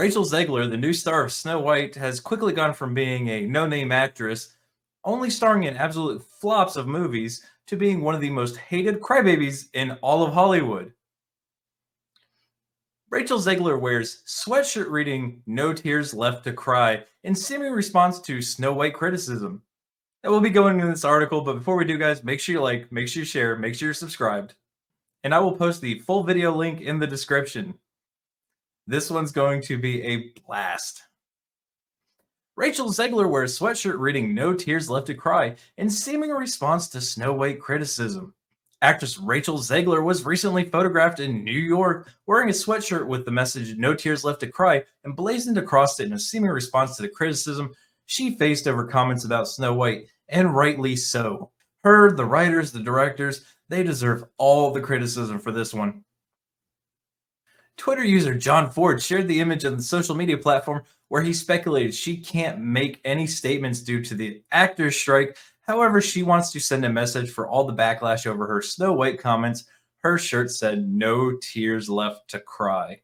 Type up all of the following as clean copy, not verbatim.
Rachel Zegler, the new star of Snow White, has quickly gone from being a no-name actress, only starring in absolute flops of movies, to being one of the most hated crybabies in all of Hollywood. Rachel Zegler wears sweatshirt reading "No Tears Left to Cry" in seeming response to Snow White criticism. And we'll be going into this article, but before we do, guys, make sure you like, make sure you share, make sure you're subscribed. And I will post the full video link in the description. This one's going to be a blast. Rachel Zegler wears sweatshirt reading "No Tears Left to Cry" in seeming response to Snow White criticism. Actress Rachel Zegler was recently photographed in New York wearing a sweatshirt with the message "No Tears Left to Cry" emblazoned across it in a seeming response to the criticism she faced over comments about Snow White, and rightly so. Her, the writers, the directors, they deserve all the criticism for this one. Twitter user John Ford shared the image on the social media platform where he speculated she can't make any statements due to the actors' strike. However, she wants to send a message for all the backlash over her Snow White comments. Her shirt said "No Tears Left to Cry."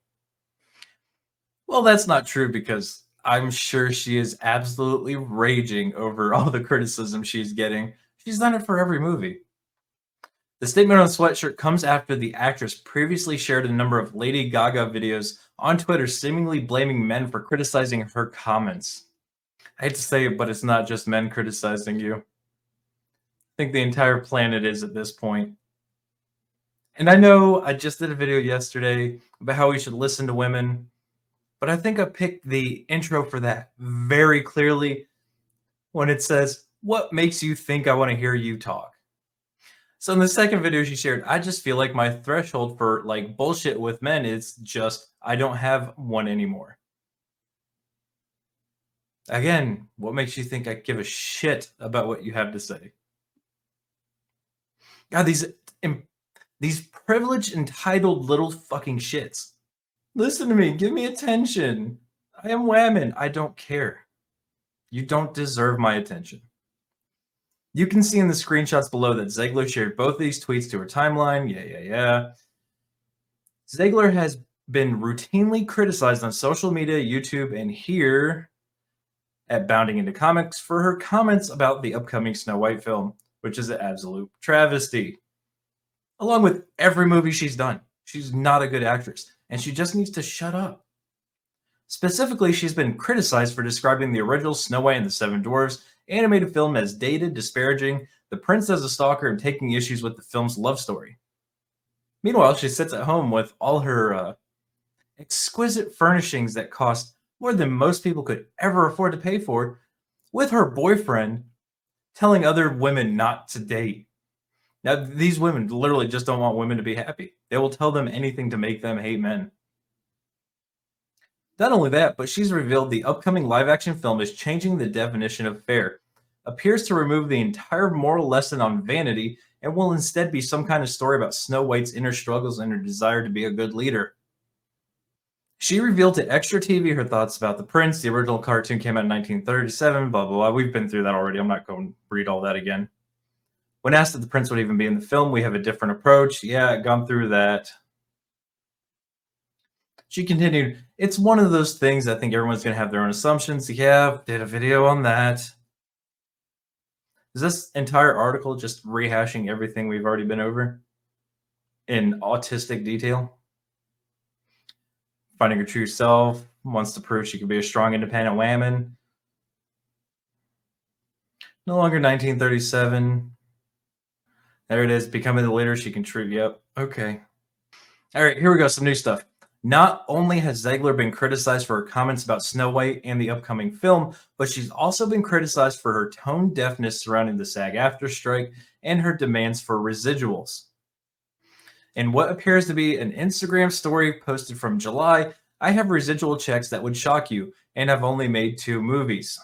Well, that's not true because I'm sure she is absolutely raging over all the criticism she's getting. She's done it for every movie. The statement on the sweatshirt comes after the actress previously shared a number of Lady Gaga videos on Twitter seemingly blaming men for criticizing her comments. I hate to say it, but it's not just men criticizing you. I think the entire planet is at this point. And I know I just did a video yesterday about how we should listen to women, but I think I picked the intro for that very clearly when it says, "What makes you think I want to hear you talk?" So in the second video she shared, I just feel like my threshold for like bullshit with men is just I don't have one anymore. Again, what makes you think I give a shit about what you have to say? God, these privileged, entitled little fucking shits. Listen to me, give me attention. I am whammon. I don't care. You don't deserve my attention. You can see in the screenshots below that Zegler shared both of these tweets to her timeline. Yeah. Zegler has been routinely criticized on social media, YouTube, and here at Bounding Into Comics for her comments about the upcoming Snow White film, which is an absolute travesty. Along with every movie she's done, she's not a good actress, and she just needs to shut up. Specifically, she's been criticized for describing the original Snow White and the Seven Dwarfs animated film as dated, disparaging, the prince as a stalker, and taking issues with the film's love story. Meanwhile, she sits at home with all her exquisite furnishings that cost more than most people could ever afford to pay for, with her boyfriend telling other women not to date. Now, these women literally just don't want women to be happy. They will tell them anything to make them hate men. Not only that, but she's revealed the upcoming live-action film is changing the definition of fair, appears to remove the entire moral lesson on vanity, and will instead be some kind of story about Snow White's inner struggles and her desire to be a good leader. She revealed to Extra TV her thoughts about the prince. The original cartoon came out in 1937, blah, blah, blah. We've been through that already. I'm not going to read all that again. When asked if the prince would even be in the film, we have a different approach. Yeah, gone through that. She continued, "It's one of those things I think everyone's going to have their own assumptions." Yeah, did a video on that. Is this entire article just rehashing everything we've already been over in autistic detail? Finding her true self, wants to prove she can be a strong, independent woman. No longer 1937. There it is, becoming the leader she can true. Yep, okay. All right, here we go, some new stuff. Not only has Zegler been criticized for her comments about Snow White and the upcoming film, but she's also been criticized for her tone deafness surrounding the SAG-AFTRA strike and her demands for residuals. In what appears to be an Instagram story posted from July, I have residual checks that would shock you, and I've only made 2 movies.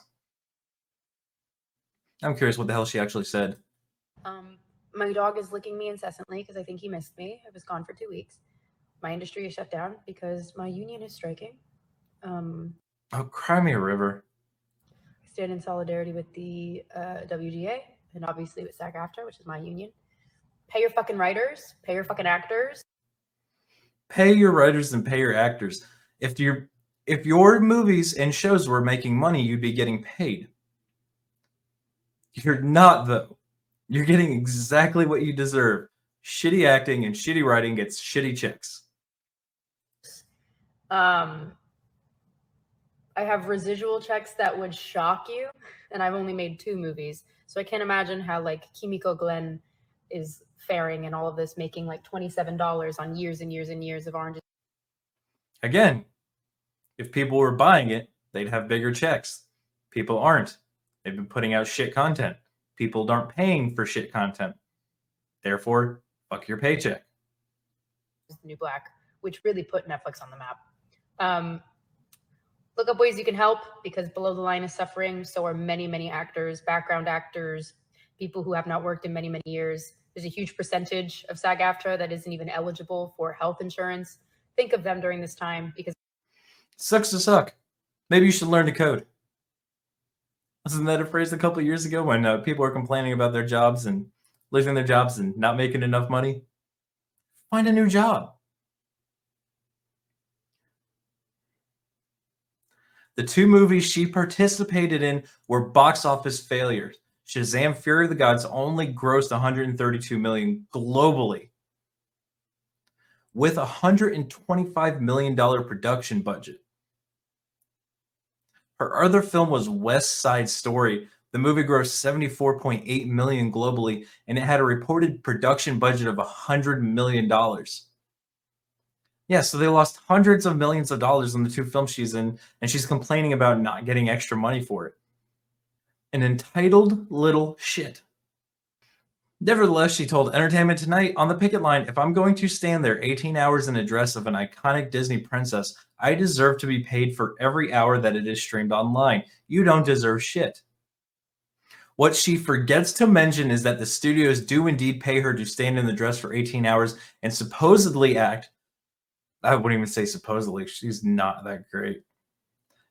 I'm curious what the hell she actually said. My dog is licking me incessantly because I think he missed me. I was gone for 2 weeks. My industry is shut down because my union is striking. Oh, cry me a river. I stand in solidarity with the WGA and obviously with SAG-AFTRA, which is my union. Pay your fucking writers. Pay your fucking actors. Pay your writers and pay your actors. If If your movies and shows were making money, you'd be getting paid. You're not, though. You're getting exactly what you deserve. Shitty acting and shitty writing gets shitty checks. I have residual checks that would shock you, and I've only made 2 movies, so I can't imagine how like Kimiko Glenn is faring in all of this, making like $27 on years and years and years of Orange. Again, if people were buying it, they'd have bigger checks. People aren't. They've been putting out shit content. People aren't paying for shit content. Therefore, fuck your paycheck. New Black, which really put Netflix on the map. Look up ways you can help, because Below the Line is suffering. So are many, many actors, background actors, people who have not worked in many, many years. There's a huge percentage of SAG-AFTRA that isn't even eligible for health insurance. Think of them during this time, because sucks to suck. Maybe you should learn to code. Wasn't that a phrase a couple of years ago when people were complaining about their jobs and losing their jobs and not making enough money? Find a new job. The 2 movies she participated in were box office failures. Shazam! Fury of the Gods only grossed $132 million globally, with a $125 million production budget. Her other film was West Side Story. The movie grossed $74.8 million globally, and it had a reported production budget of $100 million. Yeah, so they lost hundreds of millions of dollars on the 2 films she's in, and she's complaining about not getting extra money for it. An entitled little shit. Nevertheless, she told Entertainment Tonight on the picket line, "If I'm going to stand there 18 hours in a dress of an iconic Disney princess, I deserve to be paid for every hour that it is streamed online. You don't deserve shit." What she forgets to mention is that the studios do indeed pay her to stand in the dress for 18 hours and supposedly act. I wouldn't even say supposedly. She's not that great.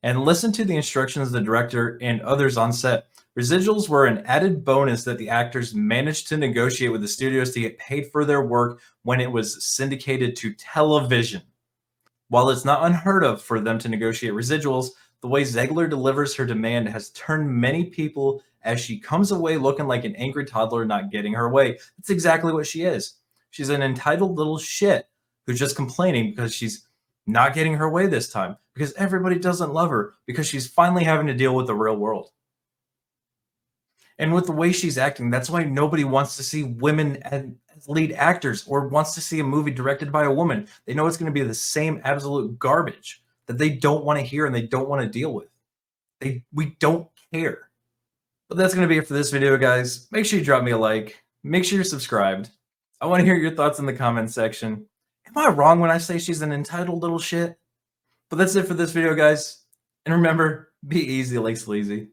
And listen to the instructions of the director and others on set. Residuals were an added bonus that the actors managed to negotiate with the studios to get paid for their work when it was syndicated to television. While it's not unheard of for them to negotiate residuals, the way Zegler delivers her demand has turned many people as she comes away looking like an angry toddler not getting her way. That's exactly what she is. She's an entitled little shit who's just complaining because she's not getting her way this time, because everybody doesn't love her, because she's finally having to deal with the real world. And with the way she's acting, that's why nobody wants to see women as lead actors or wants to see a movie directed by a woman. They know it's going to be the same absolute garbage that they don't want to hear and they don't want to deal with. We don't care. But that's going to be it for this video, guys. Make sure you drop me a like. Make sure you're subscribed. I want to hear your thoughts in the comments section. Am I wrong when I say she's an entitled little shit? But that's it for this video, guys. And remember, be easy like sleazy.